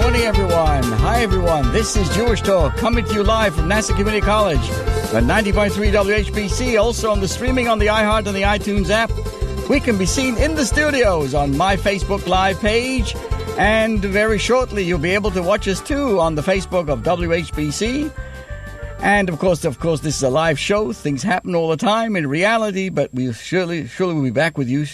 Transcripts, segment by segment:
morning, everyone. Hi, everyone. This is Jewish Talk, coming to you live from Nassau Community College at 90.3 WHPC, also on the streaming on the iHeart and the iTunes app. We can be seen in the studios on my Facebook Live page, and very shortly you'll be able to watch us too on the Facebook of WHPC. And of course, this is a live show. Things happen all the time in reality, but we surely will be back with you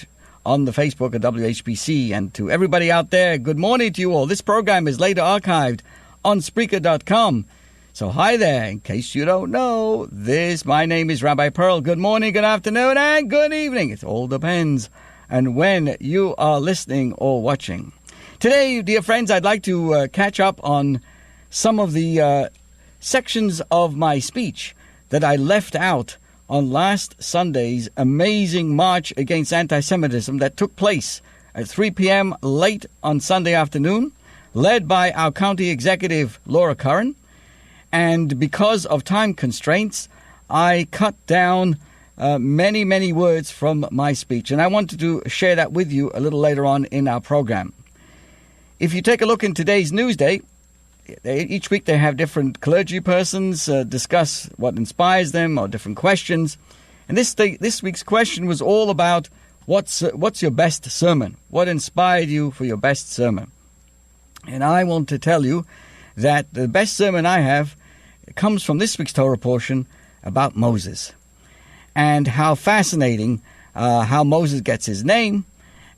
on the Facebook of WHPC. And to everybody out there, good morning to you all. This program is later archived on Spreaker.com. So hi there. In case you don't know, my name is Rabbi Pearl. Good morning, good afternoon, and good evening. It all depends on when you are listening or watching. Today, dear friends, I'd like to catch up on some of the sections of my speech that I left out on last Sunday's amazing march against anti-Semitism that took place at 3 p.m. late on Sunday afternoon, led by our county executive, Laura Curran. And because of time constraints, I cut down many words from my speech. And I wanted to share that with you a little later on in our program. If you take a look in today's Newsday, each week they have different clergy persons discuss what inspires them or different questions. And this week's question was all about what's your best sermon? What inspired you for your best sermon? And I want to tell you that the best sermon I have comes from this week's Torah portion about Moses and how fascinating how Moses gets his name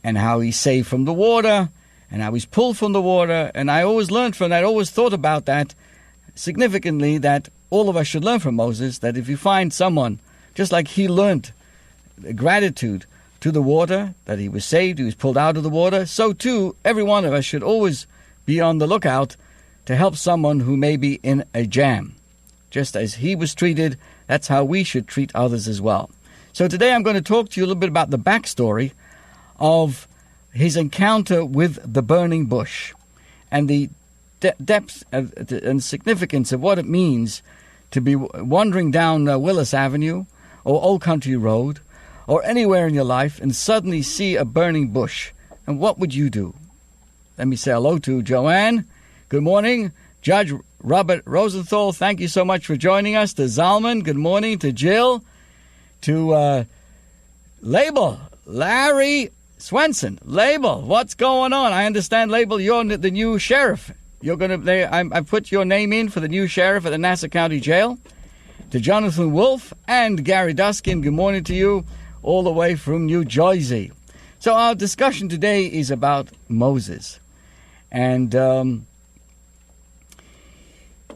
and how he's saved from the water and how he's pulled from the water. And I always learned from that, always thought about that significantly, that all of us should learn from Moses, that if you find someone, just like he learned gratitude to the water, that he was saved, he was pulled out of the water, so too every one of us should always be on the lookout to help someone who may be in a jam. Just as he was treated, that's how we should treat others as well. So today I'm going to talk to you a little bit about the backstory of his encounter with the burning bush and the depth and significance of what it means to be wandering down Willis Avenue or Old Country Road or anywhere in your life and suddenly see a burning bush. And what would you do? Let me say hello to Joanne. Good morning. Judge Robert Rosenthal, thank you so much for joining us. To Zalman, good morning. To Jill. To Label, Larry Swenson. Label, what's going on? I understand, Label, you're the new sheriff. You're going to. I put your name in for the new sheriff at the Nassau County Jail. To Jonathan Wolf and Gary Duskin, good morning to you, all the way from New Jersey. So our discussion today is about Moses, and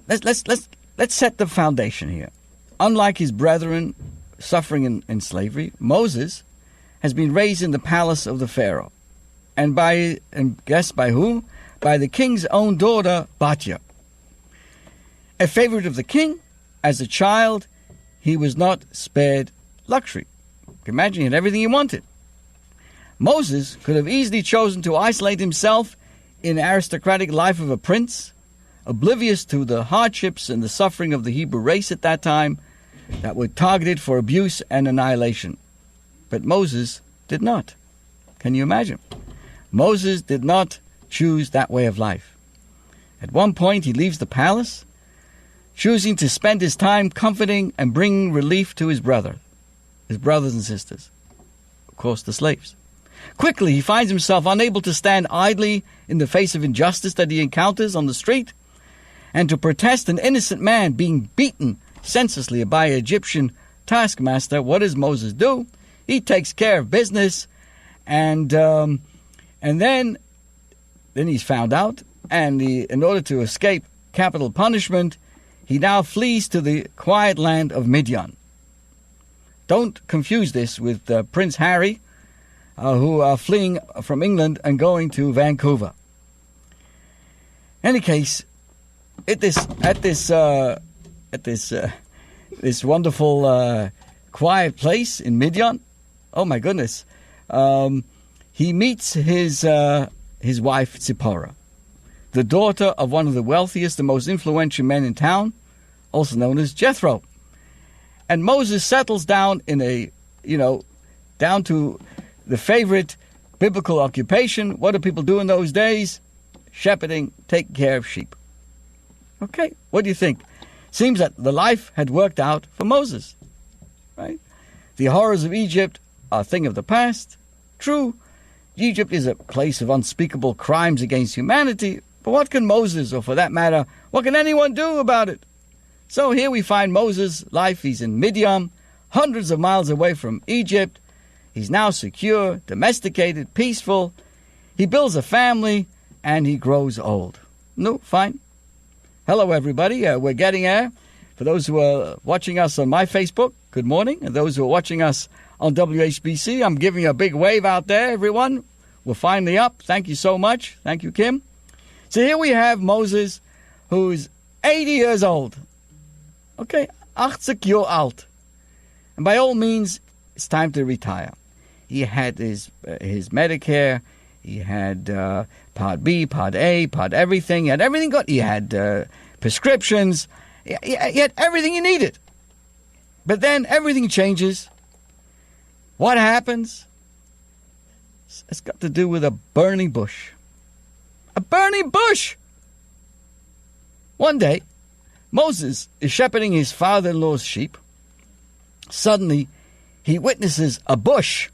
let's set the foundation here. Unlike his brethren suffering in slavery, Moses has been raised in the palace of the Pharaoh. And guess by who? By the king's own daughter, Batya. A favorite of the king, as a child, he was not spared luxury. Imagine he had everything he wanted. Moses could have easily chosen to isolate himself in the aristocratic life of a prince, oblivious to the hardships and the suffering of the Hebrew race at that time that were targeted for abuse and annihilation. But Moses did not. Can you imagine? Moses did not choose that way of life. At one point, he leaves the palace, choosing to spend his time comforting and bringing relief to his brothers and sisters. Of course, the slaves. Quickly, he finds himself unable to stand idly in the face of injustice that he encounters on the street, and to protest an innocent man being beaten senselessly by an Egyptian taskmaster. What does Moses do? He takes care of business, and then he's found out, and in order to escape capital punishment, he now flees to the quiet land of Midian. Don't confuse this with Prince Harry, who are fleeing from England and going to Vancouver. In any case, at this wonderful quiet place in Midian, oh my goodness, he meets his wife Zipporah, the daughter of one of the wealthiest and most influential men in town, also known as Jethro. And Moses settles down down to the favorite biblical occupation. What do people do in those days? shepherding, taking care of sheep. Okay, what do you think? Seems that the life had worked out for Moses, right? The horrors of Egypt are a thing of the past. True, Egypt is a place of unspeakable crimes against humanity, but what can Moses, or for that matter, what can anyone do about it? So here we find Moses' life. He's in Midian, hundreds of miles away from Egypt. He's now secure, domesticated, peaceful. He builds a family, and he grows old. No, fine. Hello, everybody. We're getting there. For those who are watching us on my Facebook, good morning. And those who are watching us on WHPC, I'm giving you a big wave out there, everyone. We're finally up. Thank you so much. Thank you, Kim. So here we have Moses, who's 80 years old. Okay, 80 Jahre alt. And by all means, it's time to retire. He had his Medicare. He had Part B, Part A, Part everything. He had everything good. He had prescriptions. He had everything he needed. But then everything changes. What happens? It's got to do with a burning bush. A burning bush! One day, Moses is shepherding his father-in-law's sheep. Suddenly, he witnesses a bush.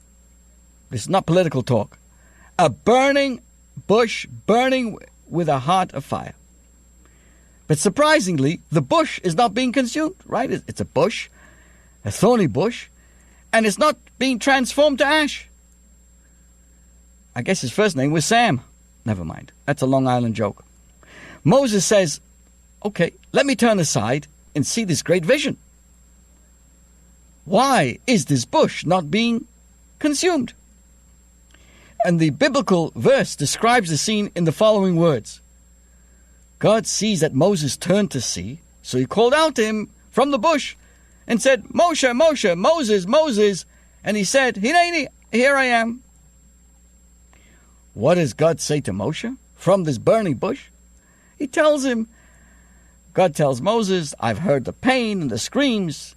This is not political talk. A burning bush, burning with a heart of fire. But surprisingly, the bush is not being consumed, right? It's a bush, a thorny bush, and it's not being transformed to ash. I guess his first name was Sam. Never mind. That's a Long Island joke. Moses says, okay, let me turn aside and see this great vision. Why is this bush not being consumed? And the biblical verse describes the scene in the following words. God sees that Moses turned to see, so he called out to him from the bush and said, Moshe, Moshe, Moses, Moses. And he said, Hineni, here I am. What does God say to Moshe from this burning bush? He tells him, God tells Moses, I've heard the pain and the screams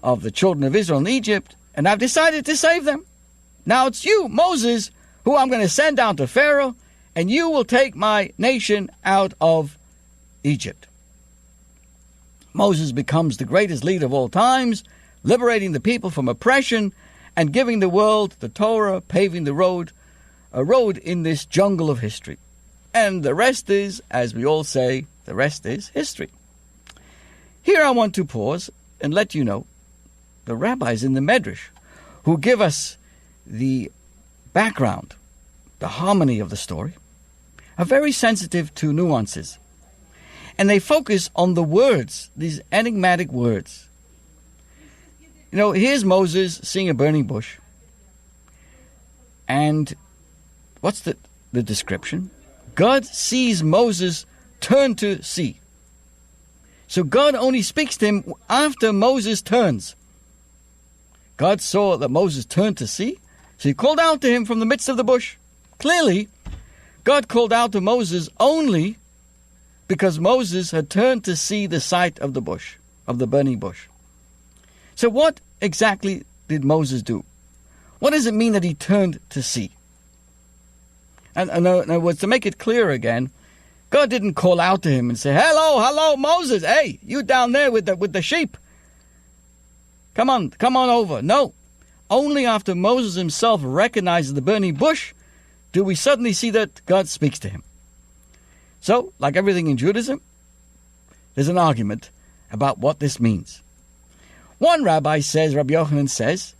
of the children of Israel in Egypt, and I've decided to save them. Now it's you, Moses, who I'm going to send down to Pharaoh, and you will take my nation out of Egypt. Moses becomes the greatest leader of all times, liberating the people from oppression and giving the world the Torah, paving the road, a road in this jungle of history. And the rest is, as we all say, the rest is history. Here I want to pause and let you know the rabbis in the Medrash who give us the background, the harmony of the story, are very sensitive to nuances. And they focus on the words, these enigmatic words. You know, here's Moses seeing a burning bush. And what's the description? God sees Moses turn to see. So God only speaks to him after Moses turns. God saw that Moses turned to see, so he called out to him from the midst of the bush. Clearly, God called out to Moses only because Moses had turned to see the sight of the bush, of the burning bush. So what exactly did Moses do? What does it mean that he turned to see? And in other words, to make it clear again, God didn't call out to him and say, hello, Moses, hey, you down there with the sheep. Come on over. No, only after Moses himself recognizes the burning bush do we suddenly see that God speaks to him. So, like everything in Judaism, there's an argument about what this means. One rabbi says, Rabbi Yochanan says,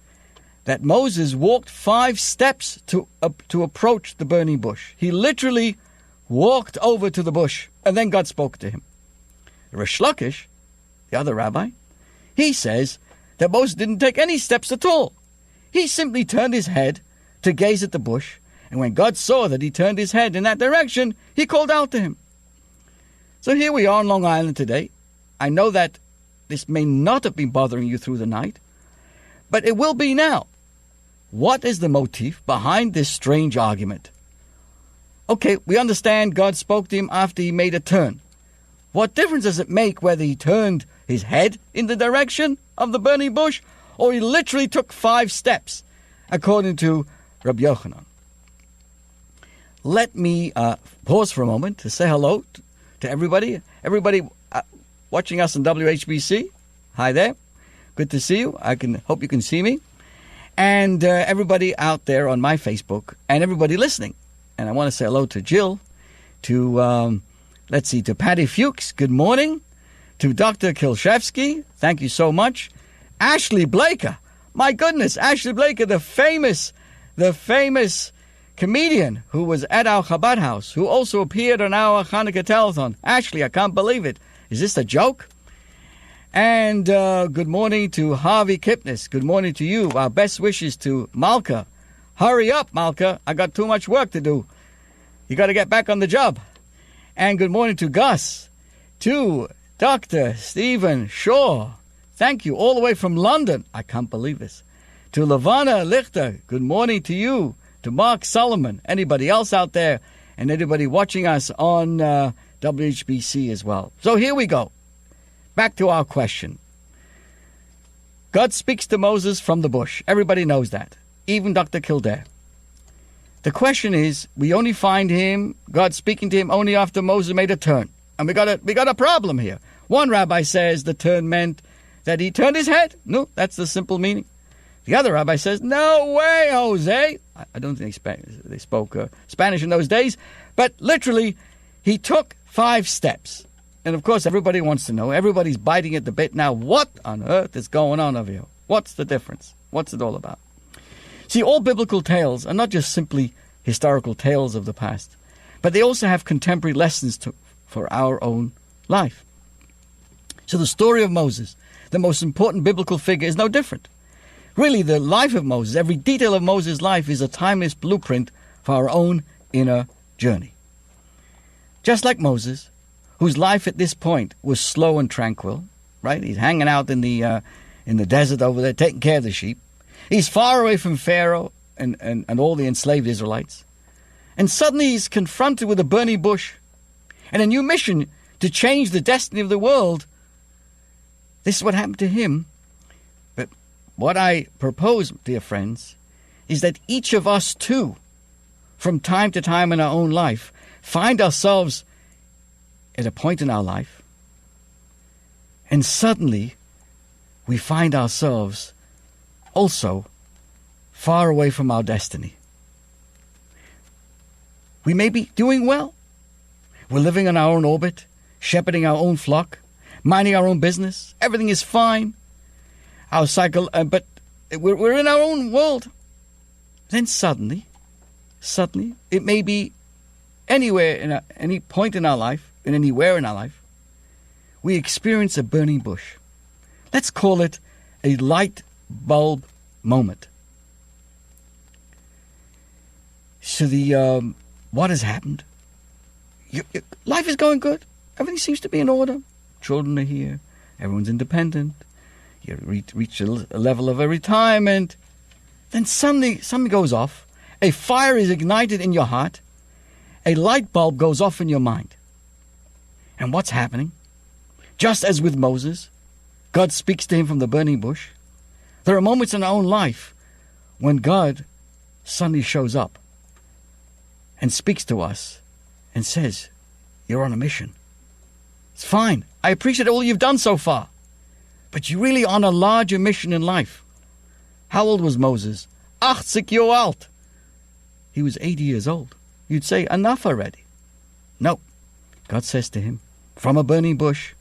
that Moses walked 5 steps to approach the burning bush. He literally walked over to the bush, and then God spoke to him. Rish Lakish, the other rabbi, he says that Moses didn't take any steps at all. He simply turned his head to gaze at the bush, and when God saw that he turned his head in that direction, he called out to him. So here we are on Long Island today. I know that this may not have been bothering you through the night, but it will be now. What is the motif behind this strange argument? Okay, we understand God spoke to him after he made a turn. What difference does it make whether he turned his head in the direction of the burning bush or he literally took 5 steps, according to Rabbi Yochanan? let me pause for a moment to say hello to everybody. Everybody watching us on WHPC, hi there. Good to see you. Hope you can see me. And everybody out there on my Facebook and everybody listening. And I want to say hello to Jill, to, to Patty Fuchs, good morning. To Dr. Kilshevsky, thank you so much. Ashley Blaker, my goodness, Ashley Blaker, the famous comedian who was at our Chabad house, who also appeared on our Hanukkah telethon. Ashley, I can't believe it. Is this a joke? And good morning to Harvey Kipnis. Good morning to you. Our best wishes to Malka. Hurry up, Malka. I got too much work to do. You got to get back on the job. And good morning to Gus. To Dr. Stephen Shaw. Thank you. All the way from London. I can't believe this. To Lavana Lichter. Good morning to you. To Mark Solomon. Anybody else out there. And anybody watching us on WHPC as well. So here we go. Back to our question. God speaks to Moses from the bush. Everybody knows that. Even Dr. Kildare. The question is, we only find God speaking to him only after Moses made a turn. And we got a problem here. One rabbi says the turn meant that he turned his head. No, that's the simple meaning. The other rabbi says, no way, Jose. I don't think they spoke Spanish in those days. But literally, he took 5 steps. And of course, everybody wants to know. Everybody's biting at the bit now. What on earth is going on over here? What's the difference? What's it all about? See, all biblical tales are not just simply historical tales of the past, but they also have contemporary lessons for our own life. So the story of Moses, the most important biblical figure, is no different. Really, the life of Moses, every detail of Moses' life is a timeless blueprint for our own inner journey. Just like Moses, whose life at this point was slow and tranquil, right? He's hanging out in the desert over there, taking care of the sheep. He's far away from Pharaoh and all the enslaved Israelites. And suddenly he's confronted with a burning bush and a new mission to change the destiny of the world. This is what happened to him. But what I propose, dear friends, is that each of us too, from time to time in our own life, find ourselves at a point in our life, and suddenly we find ourselves also far away from our destiny. We may be doing well. We're living on our own orbit, shepherding our own flock, minding our own business. Everything is fine. Our cycle, but we're in our own world. Then suddenly, it may be anywhere, any point in our life, and anywhere in our life, we experience a burning bush. Let's call it a light bulb moment. So what has happened? Life is going good. Everything seems to be in order. Children are here. Everyone's independent. You reach a level of a retirement. Then suddenly something goes off. A fire is ignited in your heart. A light bulb goes off in your mind. And what's happening? Just as with Moses, God speaks to him from the burning bush. There are moments in our own life when God suddenly shows up and speaks to us and says, you're on a mission. It's fine. I appreciate all you've done so far. But you're really on a larger mission in life. How old was Moses? 80 Jahre alt. He was 80 years old. You'd say, enough already. No. God says to him, from a burning bush,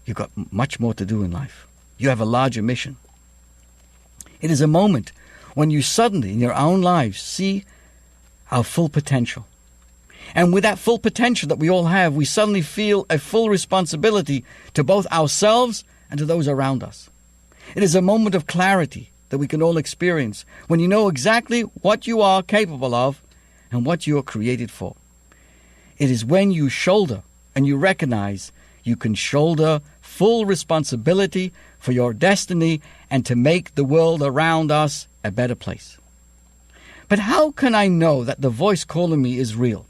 you've got much more to do in life. You have a larger mission. It is a moment when you suddenly, in your own lives, see our full potential. And with that full potential that we all have, we suddenly feel a full responsibility to both ourselves and to those around us. It is a moment of clarity that we can all experience when you know exactly what you are capable of and what you are created for. It is when you shoulder and you recognize you can shoulder full responsibility for your destiny and to make the world around us a better place. But how can I know that the voice calling me is real?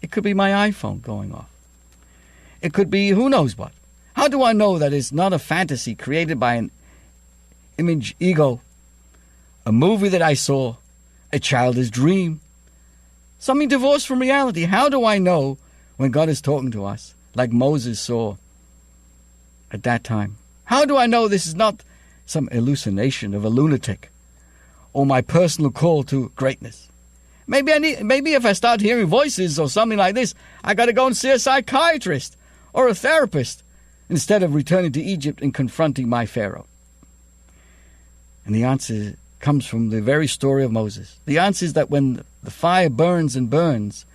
It could be my iPhone going off. It could be who knows what. How do I know that it's not a fantasy created by an image ego, a movie that I saw, a childish dream, something divorced from reality. How do I know when God is talking to us, like Moses saw at that time? How do I know this is not some hallucination of a lunatic or my personal call to greatness? Maybe if I start hearing voices or something like this, I got to go and see a psychiatrist or a therapist instead of returning to Egypt and confronting my Pharaoh. And the answer comes from the very story of Moses. The answer is that when the fire burns and burns,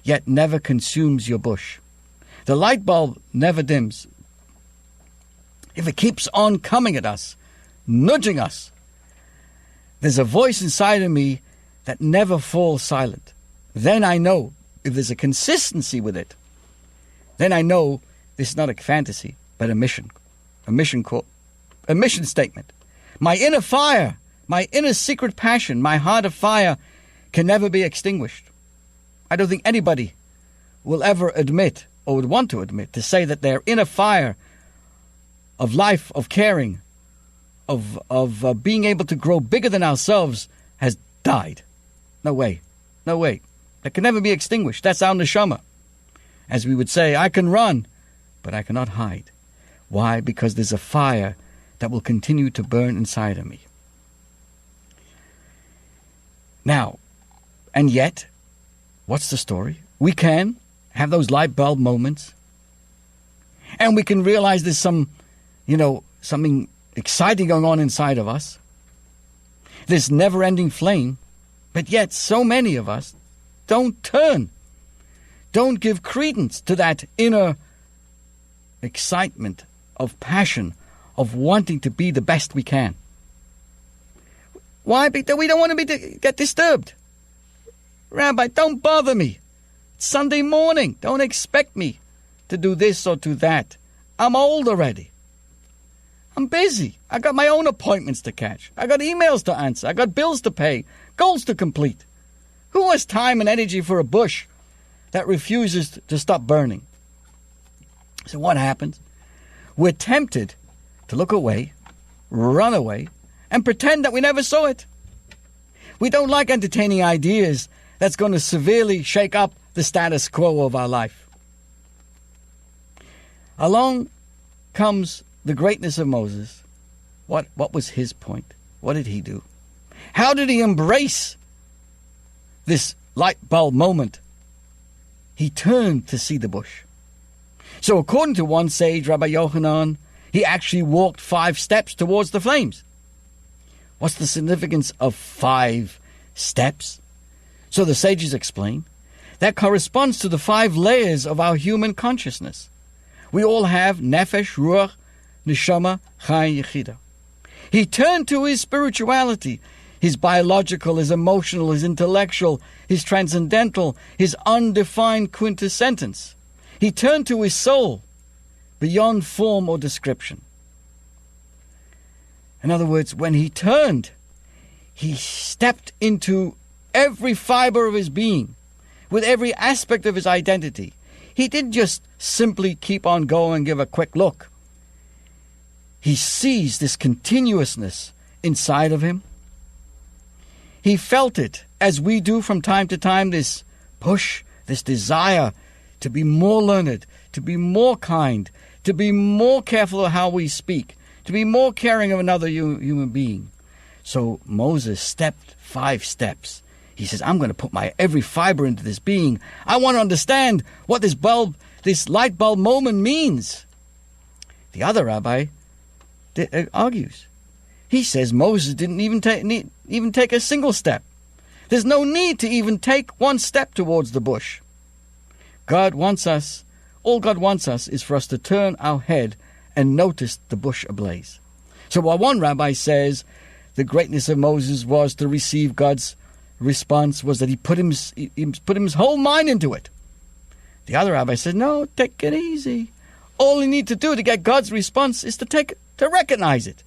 yet never consumes your bush, the light bulb never dims. If it keeps on coming at us, nudging us, there's a voice inside of me that never falls silent. Then I know, if there's a consistency with it, then I know this is not a fantasy, but a mission statement. My inner fire, my inner secret passion, my heart of fire can never be extinguished. I don't think anybody will ever admit, or would want to admit, to say that their inner fire of life, of caring, of being able to grow bigger than ourselves has died. No way. No way. That can never be extinguished. That's our neshama. As we would say, I can run, but I cannot hide. Why? Because there's a fire that will continue to burn inside of me. Now, and yet, what's the story? We can have those light bulb moments, and we can realize there's something exciting going on inside of us. This never-ending flame, but yet so many of us don't give credence to that inner excitement of passion, of wanting to be the best we can. Why? Because we don't want to get disturbed. Rabbi, don't bother me. It's Sunday morning. Don't expect me to do this or do that. I'm old already. I'm busy. I got my own appointments to catch. I got emails to answer. I got bills to pay, goals to complete. Who has time and energy for a bush that refuses to stop burning? So what happens? We're tempted to look away, run away, and pretend that we never saw it. We don't like entertaining ideas that's going to severely shake up the status quo of our life. Along comes the greatness of Moses. What was his point? What did he do? How did he embrace this light bulb moment? He turned to see the bush. So according to one sage, Rabbi Yochanan, he actually walked 5 steps towards the flames. What's the significance of 5 steps? So the sages explain that corresponds to the 5 layers of our human consciousness. We all have nefesh, ruach, neshama, chai, yechida. He turned to his spirituality, his biological, his emotional, his intellectual, his transcendental, his undefined quintessence. He turned to his soul, beyond form or description. In other words, when he turned, he stepped into every fiber of his being, with every aspect of his identity. He didn't just simply keep on going and give a quick look. He sees this continuousness inside of him. He felt it, as we do from time to time, this push, this desire to be more learned, to be more kind, to be more careful of how we speak, to be more caring of another human being. So Moses stepped 5 steps. He says, I'm going to put my every fiber into this being. I want to understand what this light bulb moment means. The other rabbi argues. He says Moses didn't even take a single step. There's no need to even take 1 step towards the bush. All God wants us is for us to turn our head and notice the bush ablaze. So while one rabbi says the greatness of Moses was to receive God's response, was that he put his whole mind into it. The other rabbi said, no, take it easy. All you need to do to get God's response is to recognize it.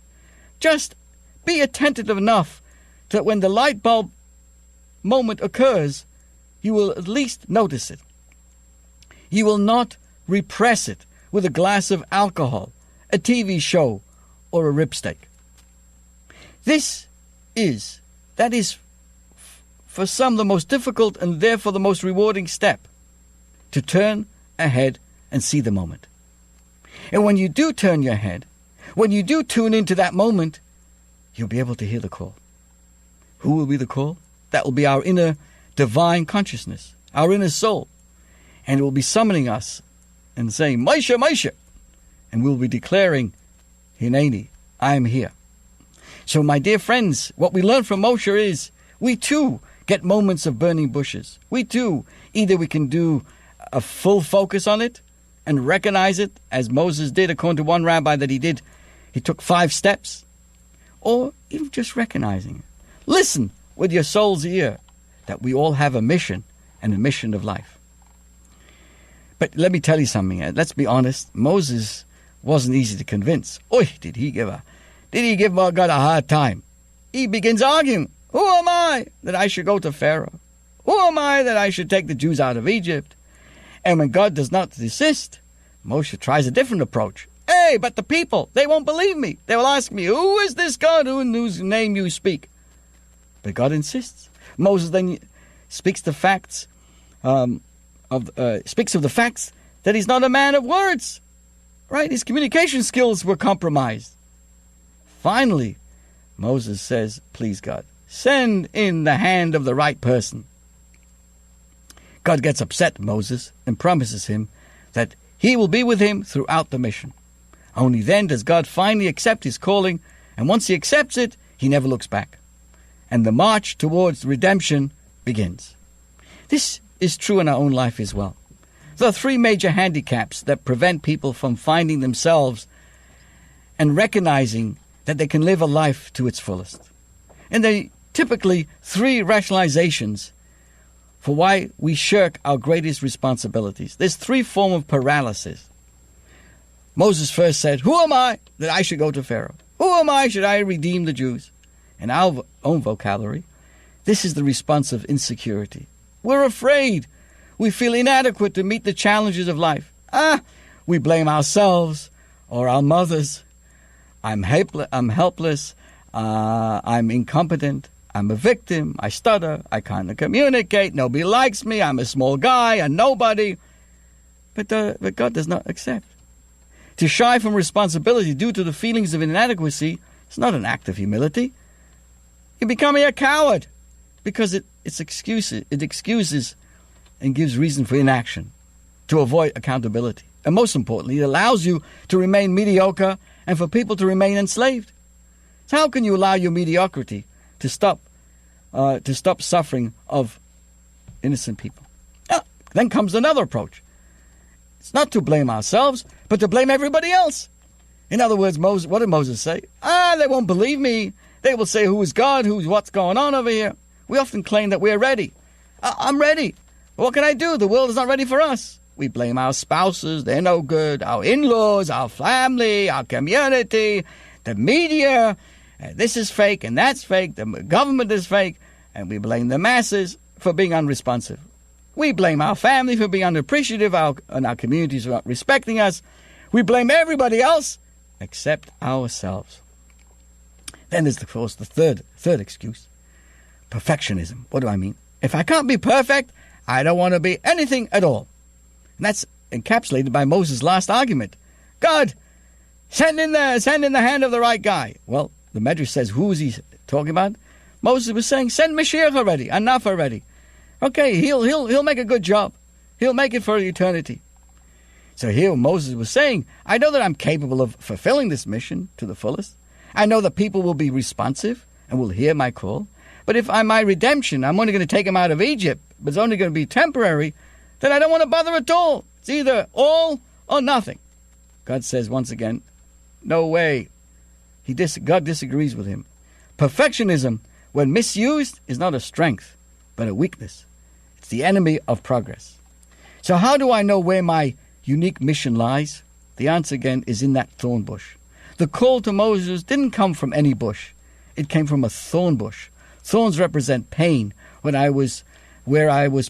Just be attentive enough that when the light bulb moment occurs, you will at least notice it. You will not repress it with a glass of alcohol, a TV show, or a rib steak. That is for some the most difficult and therefore the most rewarding step, to turn ahead and see the moment. And when you do turn your head, when you do tune into that moment, you'll be able to hear the call. Who will be the call? That will be our inner divine consciousness, our inner soul. And it will be summoning us and saying, Moshe, Moshe. And we'll be declaring, Hineni, I am here. So my dear friends, what we learn from Moshe is, we too get moments of burning bushes. We too, either we can do a full focus on it and recognize it, as Moses did, according to one rabbi that he did. He took 5 steps. Or even just recognizing it. Listen with your soul's ear that we all have a mission and a mission of life. But let me tell you something. Let's be honest. Moses wasn't easy to convince. Oy, did he give God a hard time? He begins arguing. Who am I that I should go to Pharaoh? Who am I that I should take the Jews out of Egypt? And when God does not desist, Moshe tries a different approach. Hey, but the people, they won't believe me. They will ask me, who is this God whose name you speak? But God insists. Moses then speaks the facts speaks of the facts that he's not a man of words. Right? His communication skills were compromised. Finally, Moses says, please God, send in the hand of the right person. God gets upset, Moses, and promises him that he will be with him throughout the mission. Only then does God finally accept his calling, and once he accepts it, he never looks back. And the march towards redemption begins. This is true in our own life as well. There are 3 major handicaps that prevent people from finding themselves and recognizing that they can live a life to its fullest. And they typically 3 rationalizations for why we shirk our greatest responsibilities. There's 3 forms of paralysis. Moses first said, who am I that I should go to Pharaoh? Who am I should I redeem the Jews? In our own vocabulary, this is the response of insecurity. We're afraid. We feel inadequate to meet the challenges of life. We blame ourselves or our mothers. I'm helpless. I'm incompetent. I'm a victim. I stutter. I can't communicate. Nobody likes me. I'm a small guy, a nobody. But God does not accept. To shy from responsibility due to the feelings of inadequacy is not an act of humility. You're becoming a coward because it excuses and gives reason for inaction to avoid accountability. And most importantly, it allows you to remain mediocre and for people to remain enslaved. So how can you allow your mediocrity to stop suffering of innocent people? Then comes another approach. It's not to blame ourselves, but to blame everybody else. In other words, what did Moses say? They won't believe me. They will say, who is God? What's going on over here? We often claim that we're ready. I'm ready. What can I do? The world is not ready for us. We blame our spouses. They're no good. Our in-laws, our family, our community, the media. This is fake and that's fake. The government is fake. And we blame the masses for being unresponsive. We blame our family for being unappreciative and our communities for not respecting us. We blame everybody else except ourselves. Then there's, of course, the third excuse. Perfectionism. What do I mean? If I can't be perfect, I don't want to be anything at all. And that's encapsulated by Moses' last argument. God, send in the hand of the right guy. Well, the Medrash says, who is he talking about? Moses was saying, send Mashiach already, enough already. Okay, he'll make a good job. He'll make it for eternity. So here Moses was saying, I know that I'm capable of fulfilling this mission to the fullest. I know that people will be responsive and will hear my call. But if my redemption, I'm only going to take them out of Egypt, but it's only going to be temporary, then I don't want to bother at all. It's either all or nothing. God says once again, no way. God disagrees with him. Perfectionism, when misused, is not a strength, but a weakness. It's the enemy of progress. So how do I know where my unique mission lies? The answer again is in that thorn bush. The call to Moses didn't come from any bush. It came from a thorn bush. Thorns represent pain, where I was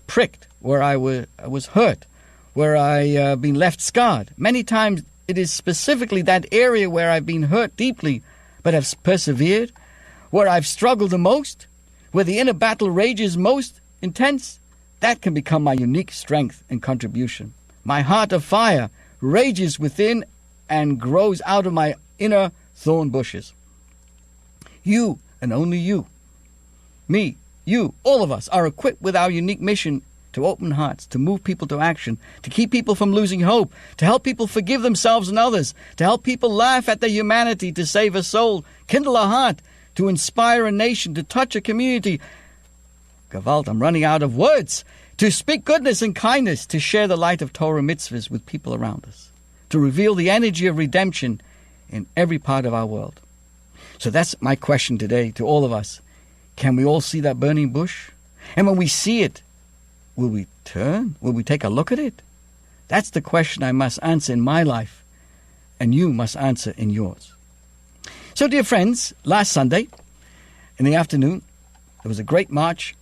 pricked, where I was hurt, where I been left scarred. Many times it is specifically that area where I've been hurt deeply, but have persevered, where I've struggled the most, where the inner battle rages most intense, that can become my unique strength and contribution. My heart of fire rages within and grows out of my inner thorn bushes. You, and only you, me, you, all of us are equipped with our unique mission to open hearts, to move people to action, to keep people from losing hope, to help people forgive themselves and others, to help people laugh at their humanity, to save a soul, kindle a heart, to inspire a nation, to touch a community. Gewalt, I'm running out of words. To speak goodness and kindness, to share the light of Torah mitzvahs with people around us, to reveal the energy of redemption in every part of our world. So that's my question today to all of us. Can we all see that burning bush? And when we see it, will we turn? Will we take a look at it? That's the question I must answer in my life, and you must answer in yours. So, dear friends, last Sunday, in the afternoon, there was a great march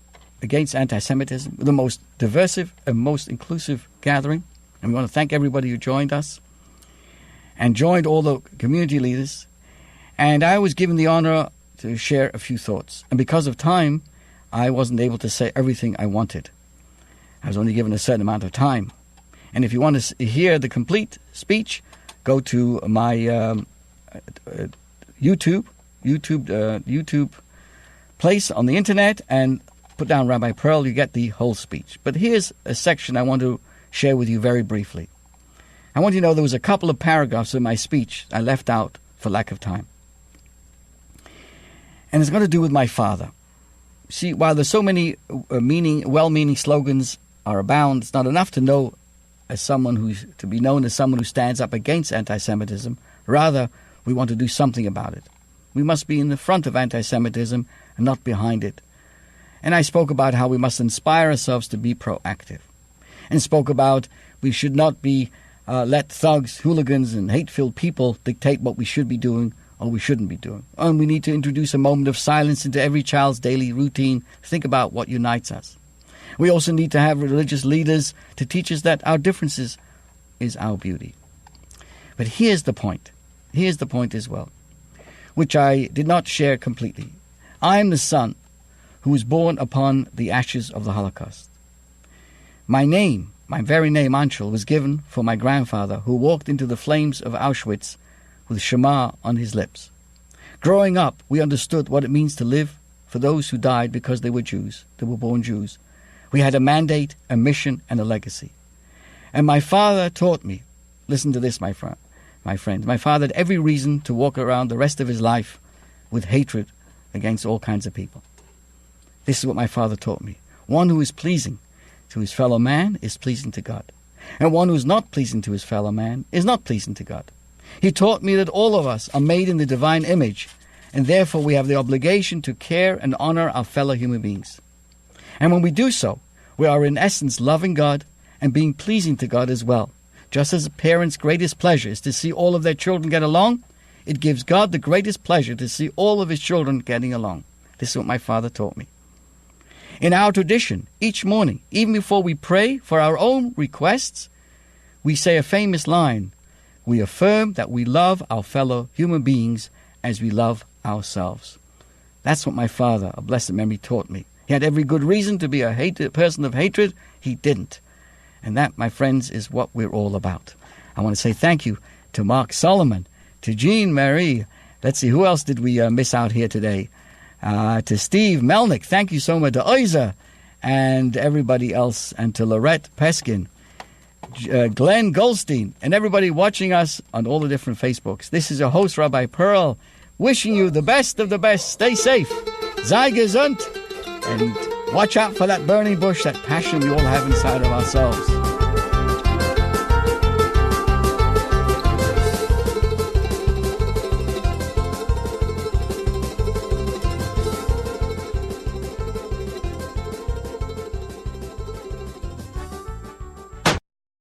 against anti-Semitism, the most diverse and most inclusive gathering. And we want to thank everybody who joined us and joined all the community leaders. And I was given the honor to share a few thoughts. And because of time, I wasn't able to say everything I wanted. I was only given a certain amount of time. And if you want to hear the complete speech, go to my YouTube place on the internet and put down Rabbi Pearl. You get the whole speech. But here's a section I want to share with you very briefly. I want you to know there was a couple of paragraphs in my speech I left out for lack of time. And it's got to do with my father. See, while there's so many well-meaning slogans are abound, it's not enough to know as someone to be known as someone who stands up against anti-Semitism. Rather, we want to do something about it. We must be in the front of anti-Semitism and not behind it. And I spoke about how we must inspire ourselves to be proactive. And spoke about we should not be let thugs, hooligans, and hate-filled people dictate what we should be doing or we shouldn't be doing. And we need to introduce a moment of silence into every child's daily routine. Think about what unites us. We also need to have religious leaders to teach us that our differences is our beauty. But here's the point. Here's the point as well, which I did not share completely. I am the son who was born upon the ashes of the Holocaust. My name, my very name, Anshel, was given for my grandfather who walked into the flames of Auschwitz with Shema on his lips. Growing up, we understood what it means to live for those who died because they were Jews, they were born Jews. We had a mandate, a mission, and a legacy. And my father taught me, listen to this, my friend, my father had every reason to walk around the rest of his life with hatred against all kinds of people. This is what my father taught me. One who is pleasing to his fellow man is pleasing to God. And one who is not pleasing to his fellow man is not pleasing to God. He taught me that all of us are made in the divine image, and therefore we have the obligation to care and honor our fellow human beings. And when we do so, we are in essence loving God and being pleasing to God as well. Just as a parent's greatest pleasure is to see all of their children get along, it gives God the greatest pleasure to see all of his children getting along. This is what my father taught me. In our tradition, each morning, even before we pray for our own requests, we say a famous line. We affirm that we love our fellow human beings as we love ourselves. That's what my father, of blessed memory, taught me. He had every good reason to be a person of hatred. He didn't. And that, my friends, is what we're all about. I want to say thank you to Mark Solomon, to Jean Marie. Let's see, who else did we miss out here today? To Steve Melnick, thank you so much. To Oiza and everybody else. And to Lorette Peskin, Glenn Goldstein, and everybody watching us on all the different Facebooks. This is your host, Rabbi Pearl, wishing you the best of the best. Stay safe. Sei gesund. And watch out for that burning bush, that passion we all have inside of ourselves.